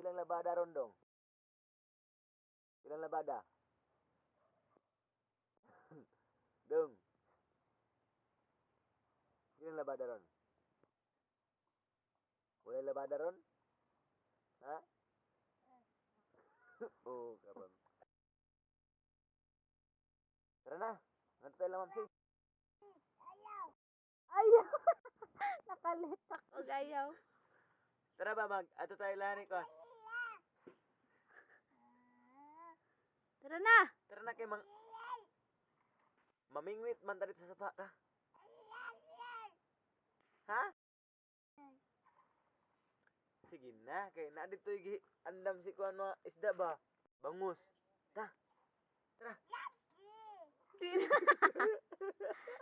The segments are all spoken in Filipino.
Ilang labada ron dong? Ilang labada? Dong. Ilang labada ron? Wala labada ron? Ha? Oo, karon. Tara na. Nganto tayo lang, Mamsi. Ayaw. Nakalitak og ayaw. Tara ba, ato tayo lani ko. Tara na. Tara na kay mamingwit man tadi sa sapa ka. Ha? Sige na, kay na dito andam si kuan mga isda ba? Bangus. Ta. Tara.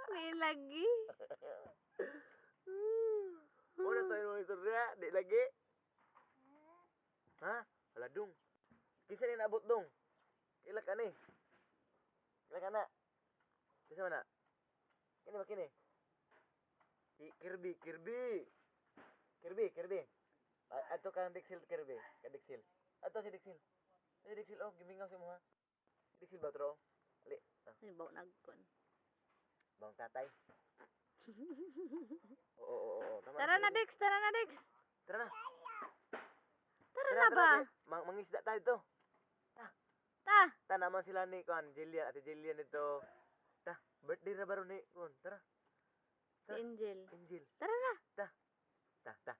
Di lagi. Muna tayo monitor na, di lagi. Ha? Wala dong. Kisa ni nabot dong. Ila ka ni. Ila ka na. Kisa mana? Kini ba kini? Si Kirby. Ato kang Dixil Kirby. Ka Dixil. Ato si Dixil. Si Dixil, oh, gimingaw si mo ha. Dixil ba tro? Ali. Ay, baw nagkon. Bang tatay. Oo. Tara na, Dex. Tara na. Tara na ba? Mangisda tayo to. Ta. Ta naman sila ni Kuan, Jillian, Ate Jillian ito. Ta, birthday na ba ron ni Kuan? Tara. Si Angel. Angel. Tara na. Ta.